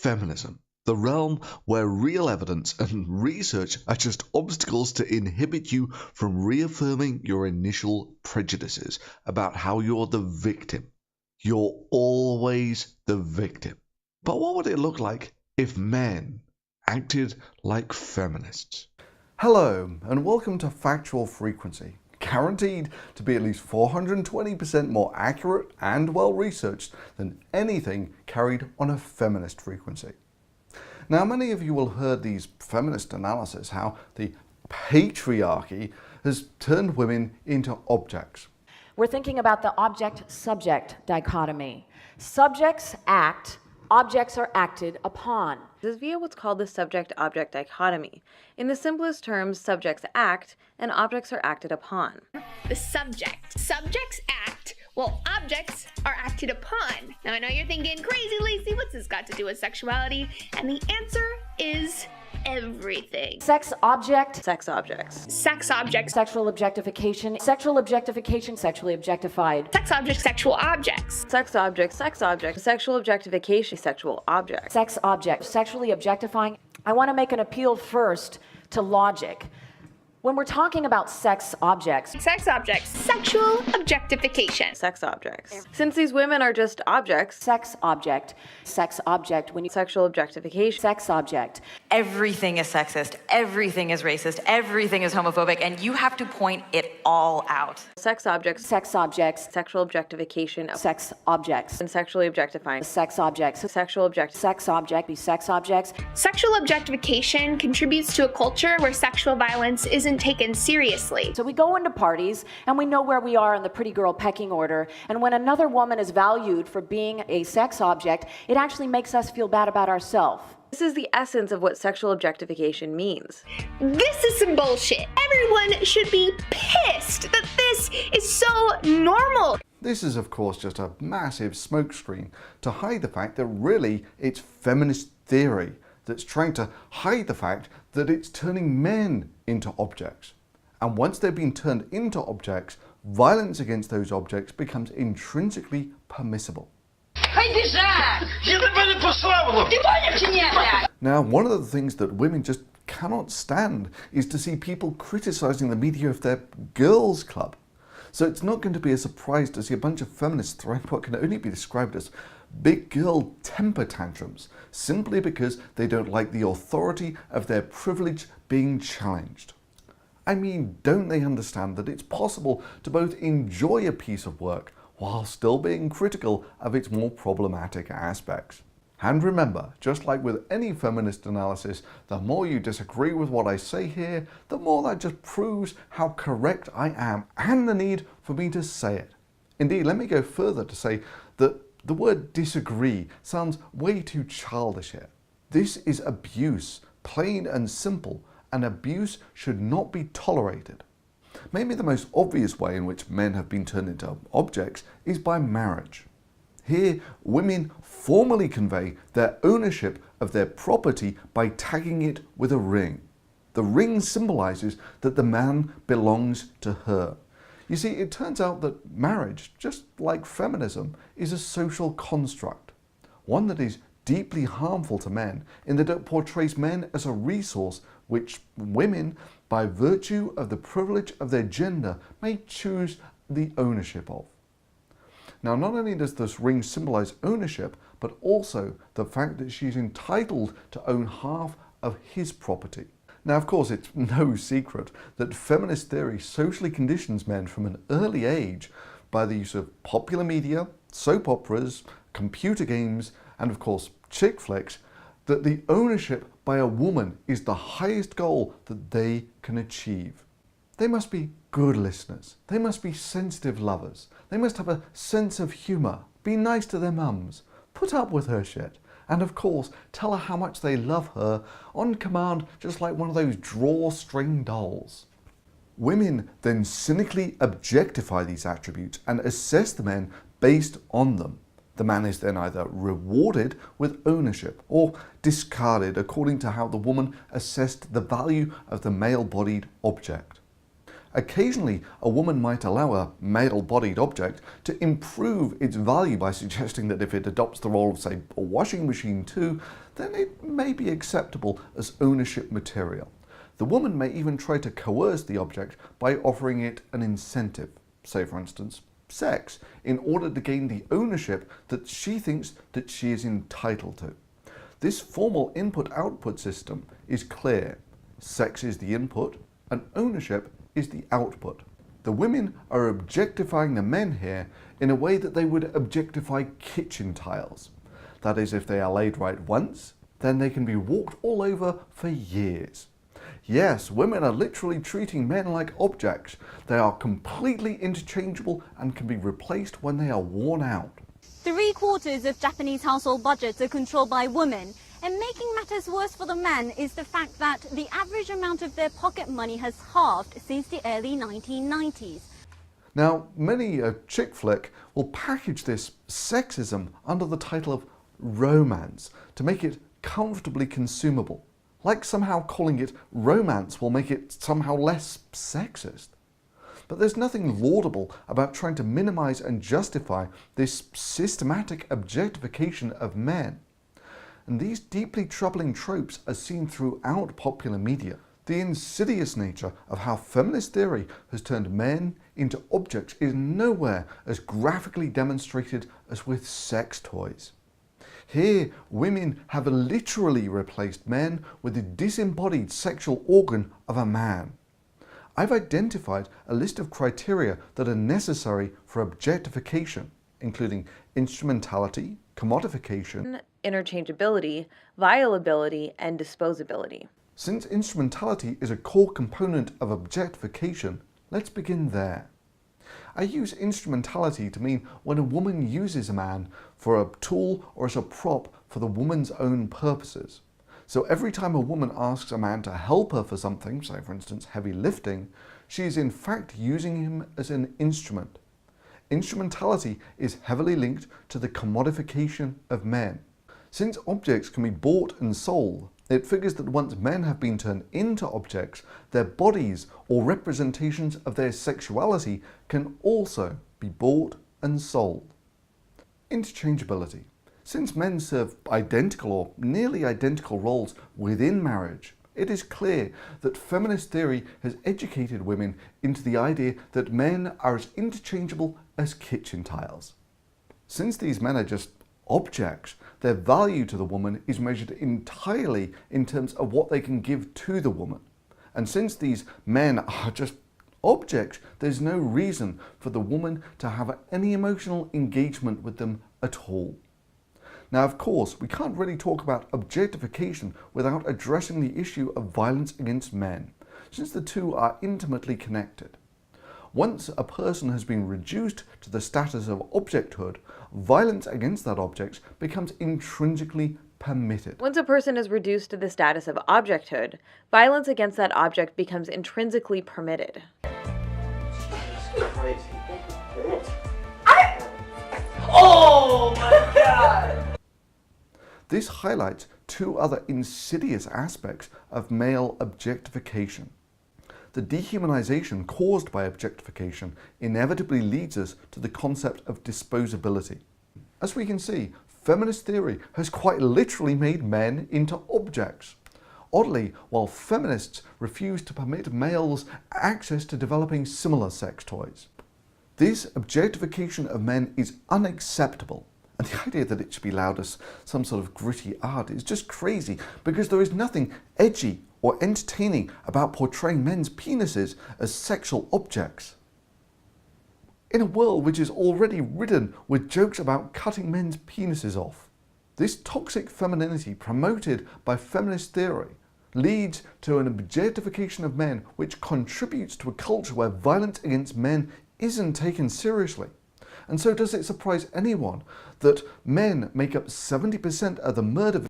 Feminism, the realm where real evidence and research are just obstacles to inhibit you from reaffirming your initial prejudices about how you're the victim. You're always the victim. But what would it look like if men acted like feminists? Hello, and welcome to Factual Frequency, guaranteed to be at least 420% more accurate and well-researched than anything carried on a feminist frequency. Now, many of you will have heard these feminist analyses, how the patriarchy has turned women into objects. We're thinking about the object-subject dichotomy. Subjects act, objects are acted upon. This is via what's called the subject-object dichotomy. In the simplest terms, subjects act and objects are acted upon. The subject. Subjects act while objects are acted upon. Now I know you're thinking, crazy Lacey, what's this got to do with sexuality? And the answer is everything. Sex object. Sex objects. Sex objects. Sexual objectification. Sexual objectification, sexually objectified. Sex objects, sexual objects. Sex objects, sex objects. Sexual objectification, sexual objects. Sex object, sexually objectifying. I want to make an appeal first to logic. When we're talking about sex objects, sexual objectification. Sex objects. Since these women are just objects. Sex object, when you sexual objectification. Sex object. Everything is sexist, everything is racist, everything is homophobic, and you have to point it all out. Sex objects. Sex objects. Sexual objectification. Sex objects. And sexually objectifying. Sex objects. Sexual object. Sex object, be sex objects. Sexual objectification contributes to a culture where sexual violence isn't taken seriously. So we go into parties and we know where we are in the pretty girl pecking order, and when another woman is valued for being a sex object, it actually makes us feel bad about ourselves. This is the essence of what sexual objectification means. This is some bullshit. Everyone should be pissed that this is so normal. This is, of course, just a massive smokescreen to hide the fact that really it's feminist theory that's trying to hide the fact that it's turning men into objects. And once they've been turned into objects, violence against those objects becomes intrinsically permissible. Now, one of the things that women just cannot stand is to see people criticizing the media of their girls' club. So it's not going to be a surprise to see a bunch of feminists throwing what can only be described as big girl temper tantrums, simply because they don't like the authority of their privilege being challenged. I mean, don't they understand that it's possible to both enjoy a piece of work while still being critical of its more problematic aspects? And remember, just like with any feminist analysis, the more you disagree with what I say here, the more that just proves how correct I am and the need for me to say it. Indeed, let me go further to say that the word disagree sounds way too childish here. This is abuse, plain and simple, and abuse should not be tolerated. Maybe the most obvious way in which men have been turned into objects is by marriage. Here, women formally convey their ownership of their property by tagging it with a ring. The ring symbolizes that the man belongs to her. You see, it turns out that marriage, just like feminism, is a social construct, one that is deeply harmful to men in that it portrays men as a resource which women, by virtue of the privilege of their gender, may choose the ownership of. Now, not only does this ring symbolize ownership, but also the fact that she's entitled to own half of his property. Now, of course, it's no secret that feminist theory socially conditions men from an early age by the use of popular media, soap operas, computer games, and of course, chick flicks, that the ownership by a woman is the highest goal that they can achieve. They must be good listeners. They must be sensitive lovers. They must have a sense of humor, be nice to their mums, put up with her shit, and of course, tell her how much they love her on command, just like one of those drawstring dolls. Women then cynically objectify these attributes and assess the men based on them. The man is then either rewarded with ownership or discarded according to how the woman assessed the value of the male-bodied object. Occasionally, a woman might allow a male-bodied object to improve its value by suggesting that if it adopts the role of, say, a washing machine too, then it may be acceptable as ownership material. The woman may even try to coerce the object by offering it an incentive, say for instance, sex, in order to gain the ownership that she thinks that she is entitled to. This formal input-output system is clear. Sex is the input, and ownership is the output. The women are objectifying the men here in a way that they would objectify kitchen tiles. That is, if they are laid right once, then they can be walked all over for years. Yes, women are literally treating men like objects. They are completely interchangeable and can be replaced when they are worn out. 3/4 of Japanese household budgets are controlled by women. And making matters worse for the men is the fact that the average amount of their pocket money has halved since the early 1990s. Now, many a chick flick will package this sexism under the title of romance to make it comfortably consumable. Like somehow calling it romance will make it somehow less sexist. But there's nothing laudable about trying to minimize and justify this systematic objectification of men. And these deeply troubling tropes are seen throughout popular media. The insidious nature of how feminist theory has turned men into objects is nowhere as graphically demonstrated as with sex toys. Here, women have literally replaced men with the disembodied sexual organ of a man. I've identified a list of criteria that are necessary for objectification, including instrumentality, commodification, Interchangeability, violability, and disposability. Since instrumentality is a core component of objectification, let's begin there. I use instrumentality to mean when a woman uses a man for a tool or as a prop for the woman's own purposes. So every time a woman asks a man to help her for something, say for instance heavy lifting, she is in fact using him as an instrument. Instrumentality is heavily linked to the commodification of men. Since objects can be bought and sold, it figures that once men have been turned into objects, their bodies or representations of their sexuality can also be bought and sold. Interchangeability. Since men serve identical or nearly identical roles within marriage, it is clear that feminist theory has educated women into the idea that men are as interchangeable as kitchen tiles. Since these men are just objects, their value to the woman is measured entirely in terms of what they can give to the woman. And since these men are just objects, there's no reason for the woman to have any emotional engagement with them at all. Now, of course, we can't really talk about objectification without addressing the issue of violence against men, since the two are intimately connected. Once a person has been reduced to the status of objecthood, violence against that object becomes intrinsically permitted. Once a person is reduced to the status of objecthood, violence against that object becomes intrinsically permitted. Oh my god! This highlights two other insidious aspects of male objectification. The dehumanization caused by objectification inevitably leads us to the concept of disposability. As we can see, feminist theory has quite literally made men into objects. Oddly, while feminists refuse to permit males access to developing similar sex toys. This objectification of men is unacceptable, and the idea that it should be allowed as some sort of gritty art is just crazy, because there is nothing edgy or entertaining about portraying men's penises as sexual objects. In a world which is already ridden with jokes about cutting men's penises off, this toxic femininity promoted by feminist theory leads to an objectification of men which contributes to a culture where violence against men isn't taken seriously. And so does it surprise anyone that men make up 70% of the murder